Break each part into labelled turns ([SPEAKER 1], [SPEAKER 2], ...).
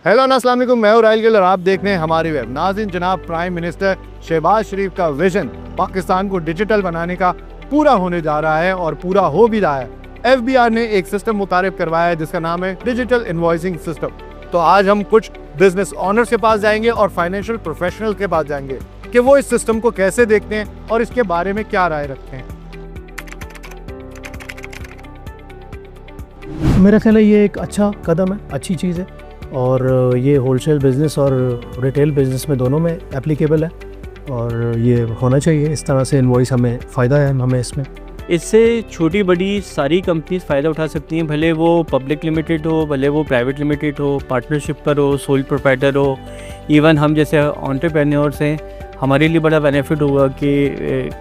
[SPEAKER 1] Hello अस्सलाम वालेकुम, मैं हूं राहिल गिल और आप देख रहे हैं हमारी वेब। नाज़रीन, जनाब प्राइम मिनिस्टर शहबाज शरीफ का विजन पाकिस्तान को डिजिटल बनाने का पूरा होने जा रहा है और पूरा हो भी रहा है। FBR ने एक सिस्टम मुतारिफ करवाया है जिसका नाम है डिजिटल इनवॉइसिंग सिस्टम। तो आज हम कुछ बिजनेस ऑनर्स के पास जाएंगे और फाइनेंशियल प्रोफेशनल के पास जाएंगे कि वो इस सिस्टम को कैसे देखते हैं और इसके बारे में क्या राय रखते हैं।
[SPEAKER 2] मेरा ख्याल है ये एक अच्छा कदम है, अच्छी चीज़ है और ये होलसेल बिज़नेस और रिटेल बिज़नेस में दोनों में एप्लीकेबल है और ये होना चाहिए। इस तरह से इनवॉइस हमें फ़ायदा है हमें इसमें।
[SPEAKER 3] इससे छोटी बड़ी सारी कंपनीज फ़ायदा उठा सकती हैं, भले वो पब्लिक लिमिटेड हो, भले वो प्राइवेट लिमिटेड हो, पार्टनरशिप पर हो, सोल प्रोप्राइटर हो। इवन हम जैसे एंटरप्रेन्योर्स हैं, हमारे लिए बड़ा बेनिफिट होगा कि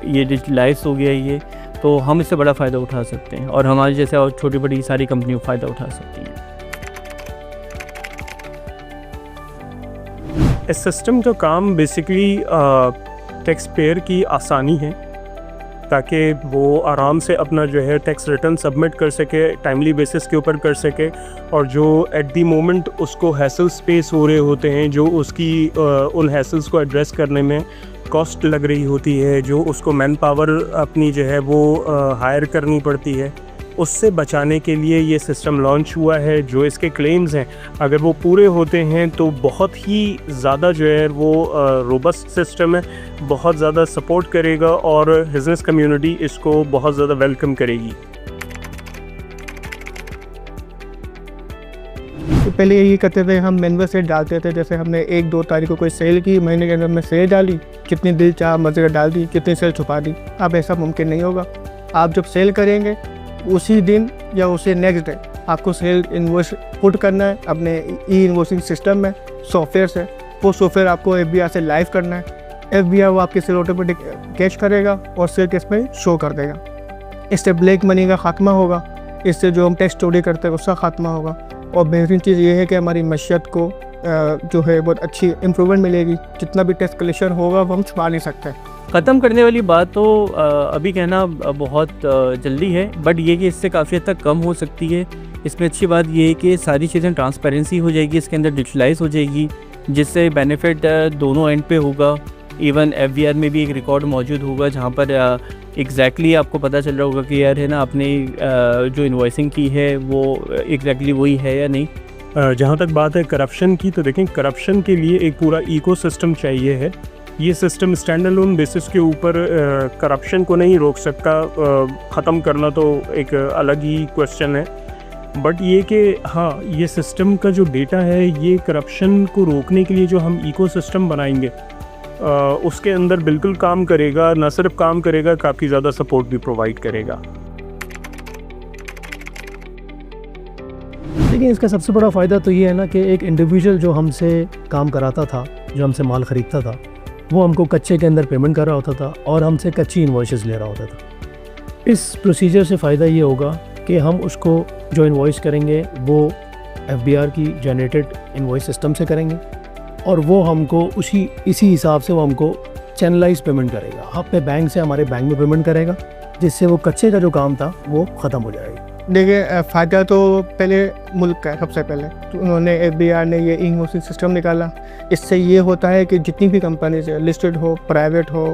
[SPEAKER 3] ये डिजिटलाइज हो गया ये, तो हम इससे बड़ा फ़ायदा उठा सकते हैं और हमारे जैसे और छोटी बड़ी सारी कंपनियों फ़ायदा उठा सकती हैं।
[SPEAKER 4] इस सिस्टम का काम बेसिकली टैक्स पेयर की आसानी है ताकि वो आराम से अपना जो है टैक्स रिटर्न सबमिट कर सके, टाइमली बेसिस के ऊपर कर सके। और जो एट दी मोमेंट उसको हैसल्स फेस हो रहे होते हैं, जो उसकी उन हैसल्स को एड्रेस करने में कॉस्ट लग रही होती है, जो उसको मैन पावर अपनी जो है वो हायर करनी पड़ती है, उससे बचाने के लिए ये सिस्टम लॉन्च हुआ है। जो इसके क्लेम्स हैं अगर वो पूरे होते हैं तो बहुत ही ज़्यादा जो है वो रोबस्ट सिस्टम है, बहुत ज़्यादा सपोर्ट करेगा और बिज़नेस कम्युनिटी इसको बहुत ज़्यादा वेलकम करेगी।
[SPEAKER 5] तो पहले यही करते थे, हम मैनुअल सेल डालते थे। जैसे हमने 1-2 तारीख को कोई सेल की, महीने के अंदर में सेल डाली, कितनी दिल चाह मज़े डाल दी, कितनी सेल छुपा दी। अब ऐसा मुमकिन नहीं होगा। आप जब सेल करेंगे उसी दिन या उसे नेक्स्ट डे आपको सेल इन्वॉइस पुट करना है अपने ई इन्वॉइसिंग सिस्टम में, सॉफ्टवेयर से। वो सॉफ्टवेयर आपको FBR से लाइव करना है। FBR वो आपकी सेल ऑटोमेटिक कैच करेगा और सेल केस में शो कर देगा। इससे ब्लैक मनी का खात्मा होगा, इससे जो हम टैक्स चोरी करते हैं उसका खात्मा होगा। और बेहतरीन चीज़ ये है कि हमारी मईशत को जो है बहुत अच्छी इम्प्रूवमेंट मिलेगी। जितना भी टैक्स कलेक्शन होगा वो हम छुपा नहीं सकते।
[SPEAKER 3] ख़त्म करने वाली बात तो अभी कहना बहुत जल्दी है, बट ये कि इससे काफ़ी हद तक कम हो सकती है। इसमें अच्छी बात ये है कि सारी चीज़ें ट्रांसपेरेंसी हो जाएगी, इसके अंदर डिजिटलाइज हो जाएगी, जिससे बेनिफिट दोनों एंड पे होगा। इवन FBR में भी एक रिकॉर्ड मौजूद होगा जहाँ पर एग्जैक्टली आपको पता चल रहा होगा कि यार है ना, आपने जो इन्वॉइसिंग की है वो एग्जैक्टली वही है या नहीं।
[SPEAKER 4] जहाँ तक बात है करप्शन की, तो देखें करप्शन के लिए एक पूरा इकोसिस्टम चाहिए है। ये सिस्टम स्टैंड अलोन बेसिस के ऊपर करप्शन को नहीं रोक सकता। ख़त्म करना तो एक अलग ही क्वेश्चन है, बट ये कि हाँ, ये सिस्टम का जो डेटा है ये करप्शन को रोकने के लिए जो हम इकोसिस्टम बनाएंगे उसके अंदर बिल्कुल काम करेगा। न सिर्फ काम करेगा, काफ़ी ज़्यादा सपोर्ट भी प्रोवाइड करेगा।
[SPEAKER 2] लेकिन इसका सबसे बड़ा फ़ायदा तो ये है ना कि एक इंडिविजुअल जो हमसे काम कराता था, जो हमसे माल ख़रीदता था, वो हमको कच्चे के अंदर पेमेंट कर रहा होता था और हमसे कच्ची इन्वॉइसेस ले रहा होता था। इस प्रोसीजर से फ़ायदा ये होगा कि हम उसको जो इन्वॉइस करेंगे वो FBR की जनरेटेड इन्वॉइस सिस्टम से करेंगे और वो हमको इसी हिसाब से वो हमको चैनलाइज पेमेंट करेगा। अपने बैंक से हमारे बैंक में पेमेंट करेगा, जिससे वो कच्चे का जो काम था वो ख़त्म हो जाएगा।
[SPEAKER 5] देखिए, फ़ायदा तो पहले मुल्क का है। सबसे पहले तो उन्होंने FBR ने ये ई इन्वॉइसिंग सिस्टम निकाला। इससे ये होता है कि जितनी भी कंपनीज है, लिस्टेड हो, प्राइवेट हो,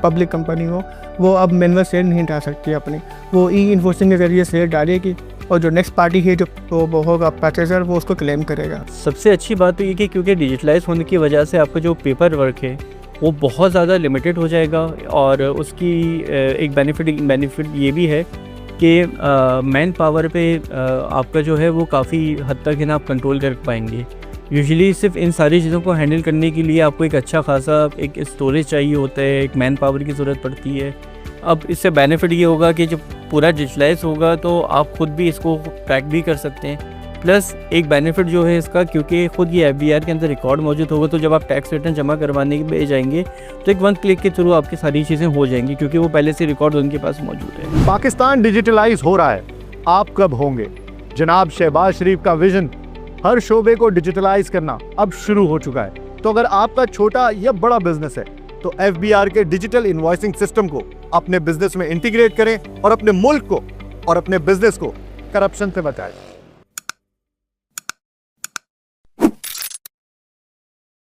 [SPEAKER 5] पब्लिक कंपनी हो, वो अब मैनुअल सेल नहीं डाल सकती अपनी। वो ई इन्वॉइसिंग के ज़रिए सेल डालेगी और जो नेक्स्ट पार्टी है जो वो होगा परचेजर, वो उसको क्लेम करेगा।
[SPEAKER 3] सबसे अच्छी बात तो ये कि क्योंकि डिजिटलाइज होने की वजह से आपका जो पेपर वर्क है वो बहुत ज़्यादा लिमिटेड हो जाएगा और उसकी एक बेनिफिट ये भी है कि मैन पावर पे आपका जो है वो काफ़ी हद तक है ना आप कंट्रोल कर पाएंगे। यूजुअली सिर्फ इन सारी चीज़ों को हैंडल करने के लिए आपको एक अच्छा खासा एक स्टोरेज चाहिए होता है, एक मैन पावर की ज़रूरत पड़ती है। अब इससे बेनिफिट ये होगा कि जब पूरा डिजिटलाइज होगा तो आप ख़ुद भी इसको ट्रैक भी कर सकते हैं। प्लस एक बेनिफिट जो है इसका, क्योंकि ख़ुद ये FBR के अंदर रिकॉर्ड मौजूद होगा, तो जब आप टैक्स रिटर्न जमा करवाने के लिए जाएंगे तो एक 1 क्लिक के थ्रू आपकी सारी चीज़ें हो जाएंगी, क्योंकि वो पहले से रिकॉर्ड उनके पास मौजूद है।
[SPEAKER 1] पाकिस्तान डिजिटलाइज हो रहा है, आप कब होंगे? जनाब शहबाज शरीफ का विजन हर शोबे को डिजिटलाइज करना अब शुरू हो चुका है। तो अगर आपका छोटा या बड़ा बिजनेस है तो FBR के डिजिटल इनवॉइसिंग सिस्टम को अपने बिजनेस में इंटीग्रेट करें और अपने मुल्क को और अपने बिजनेस को करप्शन से बचाएं।